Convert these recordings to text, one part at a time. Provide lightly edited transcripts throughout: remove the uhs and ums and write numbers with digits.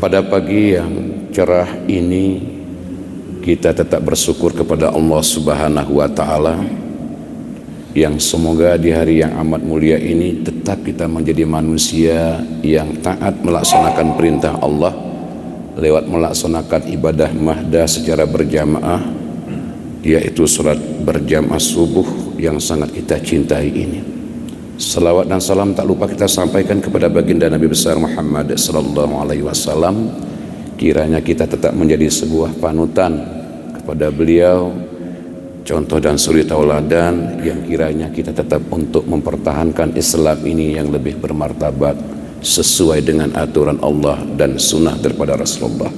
Pada pagi yang cerah ini kita tetap bersyukur kepada Allah Subhanahu wa Ta'ala, yang semoga di hari yang amat mulia ini tetap kita menjadi manusia yang taat melaksanakan perintah Allah lewat melaksanakan ibadah mahda secara berjamaah, yaitu sholat berjamaah subuh yang sangat kita cintai ini. Salawat dan salam tak lupa kita sampaikan kepada baginda Nabi besar Muhammad sallallahu alaihi wasallam. Kiranya kita tetap menjadi sebuah panutan kepada beliau, contoh dan suri tauladan yang kiranya kita tetap untuk mempertahankan Islam ini yang lebih bermartabat sesuai dengan aturan Allah dan sunnah daripada Rasulullah.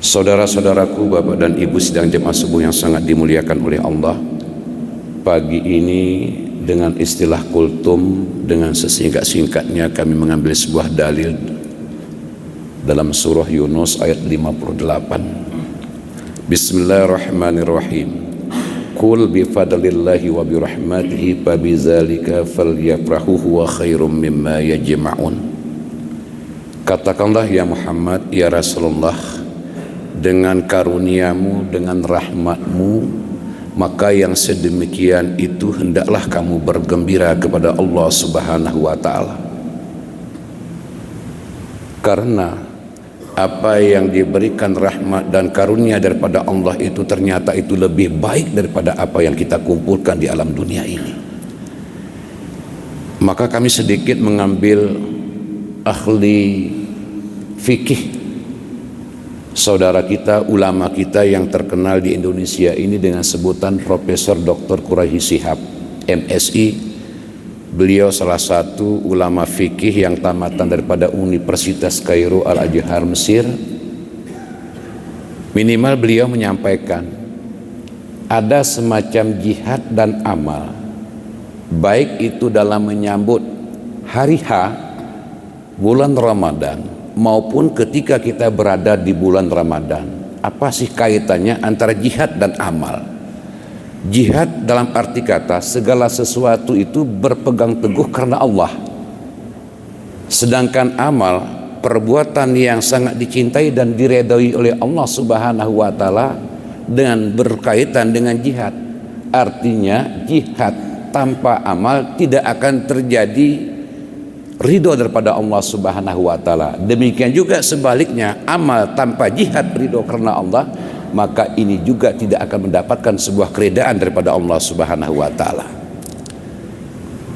Saudara-saudaraku, bapak dan ibu sidang jemaah subuh yang sangat dimuliakan oleh Allah, pagi ini dengan istilah kultum, dengan sesingkat-singkatnya kami mengambil sebuah dalil dalam surah Yunus ayat 58. Bismillahirrahmanirrahim. Qul bifadlillahi wa birahmatihi fabidzalika falyafrahu huwa khairum mimma yajma'un. Katakanlah ya Muhammad, ya Rasulullah, dengan karuniamu, dengan rahmatmu, maka yang sedemikian itu hendaklah kamu bergembira kepada Allah Subhanahu wa Ta'ala. Karena apa yang diberikan rahmat dan karunia daripada Allah itu ternyata itu lebih baik daripada apa yang kita kumpulkan di alam dunia ini. Maka kami sedikit mengambil ahli fikih, saudara kita, ulama kita yang terkenal di Indonesia ini dengan sebutan Profesor Dr. Quraishi Shihab, MSI. Beliau salah satu ulama fikih yang tamatan daripada Universitas Kairo Al-Azhar Mesir. Minimal beliau menyampaikan ada semacam jihad dan amal, baik itu dalam menyambut hari H, bulan Ramadan, maupun ketika kita berada di bulan Ramadan. Apa sih kaitannya antara jihad dan amal? Jihad dalam arti kata segala sesuatu itu berpegang teguh karena Allah. Sedangkan amal, perbuatan yang sangat dicintai dan diredai oleh Allah Subhanahu wa Ta'ala dengan berkaitan dengan jihad. Artinya jihad tanpa amal tidak akan terjadi ridho daripada Allah Subhanahu wa Ta'ala. Demikian juga sebaliknya, amal tanpa jihad ridho karena Allah, maka ini juga tidak akan mendapatkan sebuah keridaan daripada Allah Subhanahu wa Ta'ala.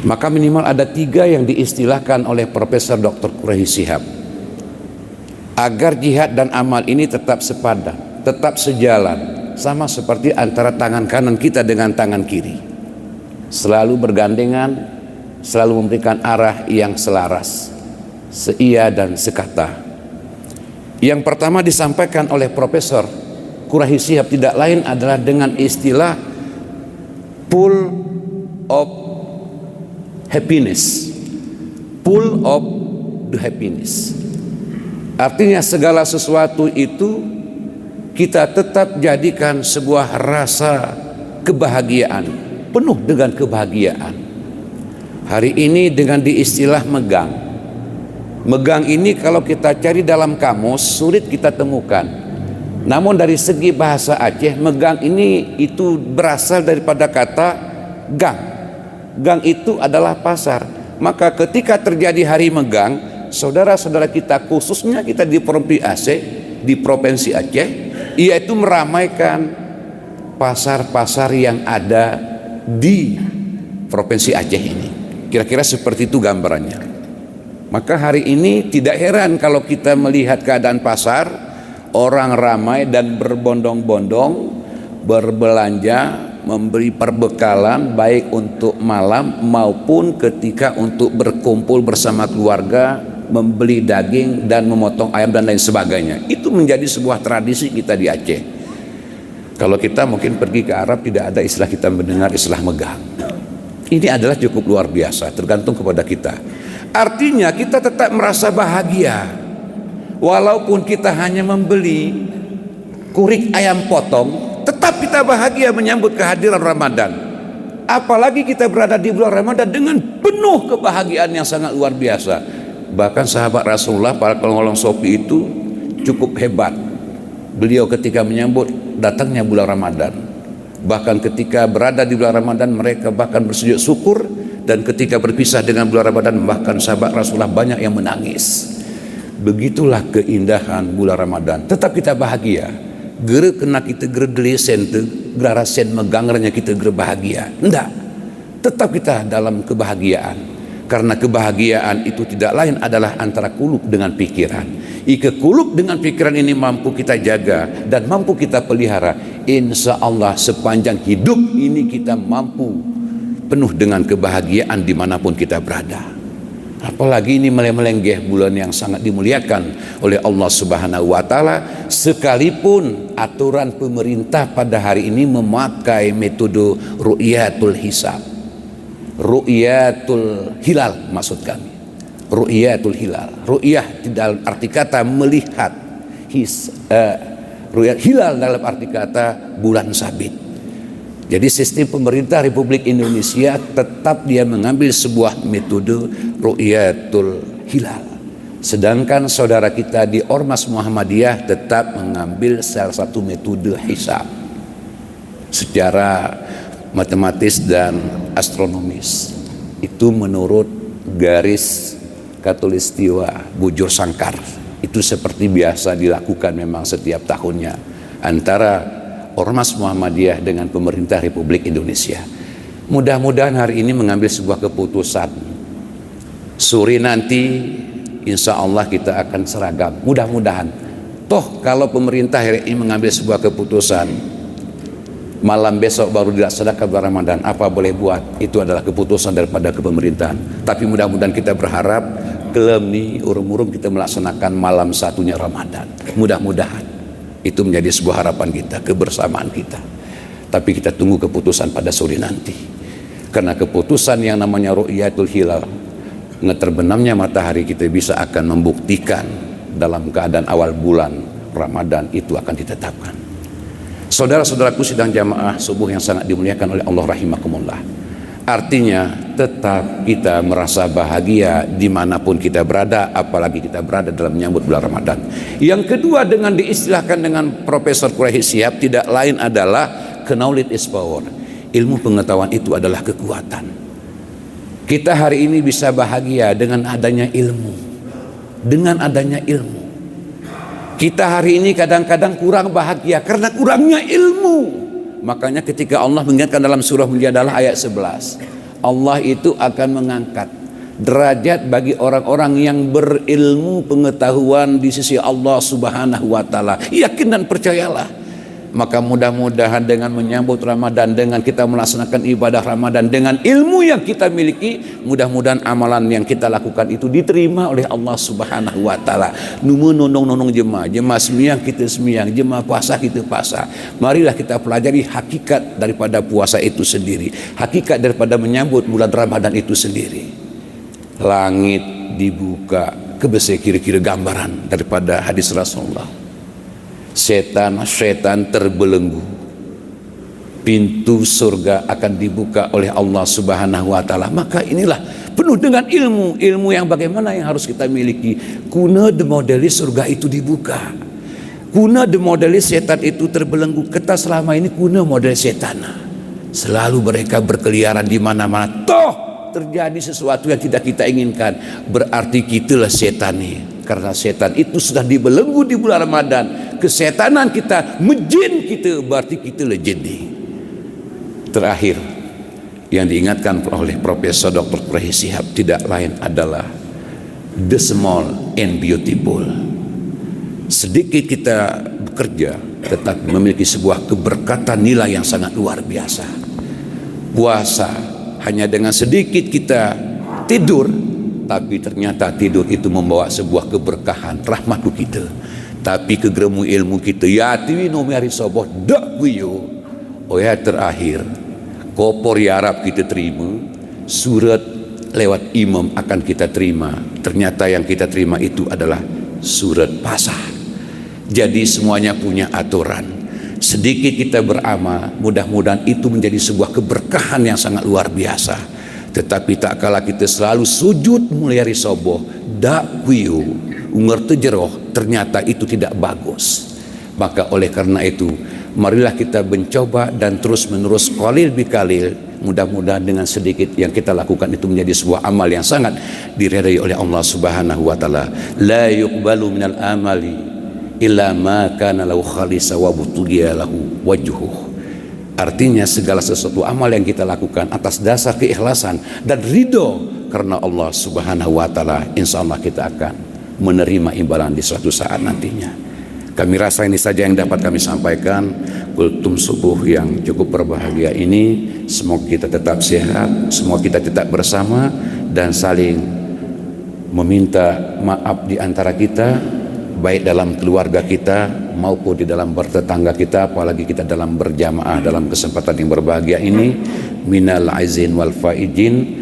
Maka minimal ada 3 yang diistilahkan oleh Profesor Dr. Quraishi Shihab agar jihad dan amal ini tetap sepadan, tetap sejalan, sama seperti antara tangan kanan kita dengan tangan kiri, selalu bergandengan, selalu memberikan arah yang selaras, seia dan sekata. Yang pertama disampaikan oleh Profesor Quraishi Shihab tidak lain adalah dengan istilah pool of happiness. Pool of the happiness. Artinya segala sesuatu itu kita tetap jadikan sebuah rasa kebahagiaan, penuh dengan kebahagiaan. Hari ini dengan diistilah megang. Megang ini kalau kita cari dalam kamus sulit kita temukan. Namun dari segi bahasa Aceh, megang ini itu berasal daripada kata gang. Gang itu adalah pasar. Maka ketika terjadi hari megang, saudara-saudara kita, khususnya kita di Provinsi Aceh, yaitu meramaikan pasar-pasar yang ada di Provinsi Aceh ini. Kira-kira seperti itu gambarannya. Maka hari ini tidak heran kalau kita melihat keadaan pasar, orang ramai dan berbondong-bondong berbelanja, memberi perbekalan baik untuk malam maupun ketika untuk berkumpul bersama keluarga, membeli daging dan memotong ayam dan lain sebagainya. Itu menjadi sebuah tradisi kita di Aceh. Kalau kita mungkin pergi ke Arab tidak ada istilah, kita mendengar istilah megang. Ini adalah cukup luar biasa, tergantung kepada kita. Artinya kita tetap merasa bahagia. Walaupun kita hanya membeli kurik ayam potong, tetap kita bahagia menyambut kehadiran Ramadan. Apalagi kita berada di bulan Ramadan dengan penuh kebahagiaan yang sangat luar biasa. Bahkan sahabat Rasulullah, para pengolong sopi itu cukup hebat. Beliau ketika menyambut datangnya bulan Ramadan, bahkan ketika berada di bulan Ramadan mereka bahkan bersujud syukur, dan ketika berpisah dengan bulan Ramadan bahkan sahabat Rasulullah banyak yang menangis. Begitulah keindahan bulan Ramadan. Tetap kita bahagia. Gere kena kita gere delesen tu, gera sen megangernya kita gere bahagia. Enggak. Tetap kita dalam kebahagiaan. Karena kebahagiaan itu tidak lain adalah antara kulub dengan pikiran. Ika kulub dengan pikiran ini mampu kita jaga dan mampu kita pelihara. Insya Allah sepanjang hidup ini kita mampu penuh dengan kebahagiaan dimanapun kita berada. Apalagi ini melenggeh bulan yang sangat dimuliakan oleh Allah Subhanahu wa Ta'ala, sekalipun aturan pemerintah pada hari ini memakai metode ru'yatul hisab, ru'yatul hilal maksud kami. Ru'yatul hilal, ru'yah dalam arti kata melihat, ru'yat hilal dalam arti kata bulan sabit. Jadi sistem pemerintah Republik Indonesia tetap dia mengambil sebuah metode ru'yatul hilal. Sedangkan saudara kita di Ormas Muhammadiyah tetap mengambil salah satu metode hisab secara matematis dan astronomis. Itu menurut garis Katulistiwa bujur sangkar. Itu seperti biasa dilakukan memang setiap tahunnya antara Ormas Muhammadiyah dengan pemerintah Republik Indonesia. Mudah-mudahan hari ini mengambil sebuah keputusan. Sore nanti insya Allah kita akan seragam. Mudah-mudahan. Toh kalau pemerintah hari ini mengambil sebuah keputusan, malam besok baru dilaksanakan bulan Ramadan, apa boleh buat? Itu adalah keputusan daripada kepemerintahan. Tapi mudah-mudahan kita berharap kelem nih urung-urung kita melaksanakan malam satunya Ramadan. Mudah-mudahan. Itu menjadi sebuah harapan kita, kebersamaan kita. Tapi kita tunggu keputusan pada sore nanti. Karena keputusan yang namanya ru'yatul hilal, terbenamnya matahari, kita bisa akan membuktikan dalam keadaan awal bulan Ramadan itu akan ditetapkan. Saudara-saudaraku sidang jamaah subuh yang sangat dimuliakan oleh Allah rahimakumullah. Artinya tetap kita merasa bahagia dimanapun kita berada, apalagi kita berada dalam menyambut bulan Ramadan. Yang kedua, dengan diistilahkan dengan Profesor Quraish Shihab, tidak lain adalah knowledge is power. Ilmu pengetahuan itu adalah kekuatan. Kita hari ini bisa bahagia dengan adanya ilmu. Dengan adanya ilmu. Kita hari ini kadang-kadang kurang bahagia karena kurangnya ilmu. Makanya ketika Allah mengingatkan dalam surah Mujadalah ayat 11, Allah itu akan mengangkat derajat bagi orang-orang yang berilmu pengetahuan di sisi Allah Subhanahu wa Ta'ala. Yakin dan percayalah. Maka mudah-mudahan dengan menyambut Ramadan, dengan kita melaksanakan ibadah Ramadan, dengan ilmu yang kita miliki, mudah-mudahan amalan yang kita lakukan itu diterima oleh Allah Subhanahu wa Ta'ala. Nonong jemaah semiyang kita semiyang, jemaah puasa kita puasa. Marilah kita pelajari hakikat daripada puasa itu sendiri, hakikat daripada menyambut bulan Ramadan itu sendiri. Langit dibuka, kebese kira-kira gambaran daripada hadis Rasulullah. Setan terbelenggu, pintu surga akan dibuka oleh Allah Subhanahu wa Ta'ala. Maka inilah penuh dengan ilmu yang bagaimana yang harus kita miliki. Kuna de modeli surga itu dibuka, kuna de modeli setan itu terbelenggu. Kita selama ini kuna model setan, selalu mereka berkeliaran di mana-mana. Toh terjadi sesuatu yang tidak kita inginkan, berarti kitalah setan nih. Karena setan itu sudah dibelenggu di bulan Ramadan. Kesetanan kita, menjin kita, berarti kita jin. Terakhir yang diingatkan oleh Profesor Dr. Quraish Shihab tidak lain adalah the small and beautiful. Sedikit kita bekerja, tetap memiliki sebuah keberkatan nilai yang sangat luar biasa. Puasa, hanya dengan sedikit kita tidur, tapi ternyata tidur itu membawa sebuah keberkahan, rahmat kita. Tapi kegeremu ilmu kita, ya tiwi nomari soboh dak wiyo. Oh ya, terakhir kopor ya Arab kita terima, surat lewat imam akan kita terima. Ternyata yang kita terima itu adalah surat pasah. Jadi semuanya punya aturan. Sedikit kita beramal, mudah-mudahan itu menjadi sebuah keberkahan yang sangat luar biasa. Tetapi tak kala kita selalu sujud mulia risoboh, dak kuyu ngerti jeroh ternyata itu tidak bagus. Maka oleh karena itu marilah kita mencoba dan terus menerus qalil biqalil, mudah-mudahan dengan sedikit yang kita lakukan itu menjadi sebuah amal yang sangat diridai oleh Allah Subhanahu wa taala. La yuqbalu minal amali illa ma kana lahu khalisa wa butuliya lahu wajhuh. Artinya segala sesuatu amal yang kita lakukan atas dasar keikhlasan dan ridho karena Allah Subhanahu wa taala, insyaallah kita akan menerima imbalan di suatu saat nantinya. Kami rasa ini saja yang dapat kami sampaikan. Kultum subuh yang cukup berbahagia ini, semoga kita tetap sehat, semoga kita tetap bersama dan saling meminta maaf di antara kita, baik dalam keluarga kita maupun di dalam bertetangga kita, apalagi kita dalam berjamaah dalam kesempatan yang berbahagia ini. Minal aizin wal faizin,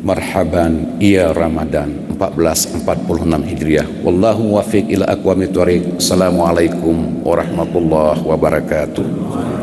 marhaban ya Ramadan 1446 Hijriah. Wallahu muwaffiq ila aqwamit thoriq. Assalamualaikum warahmatullahi wabarakatuh.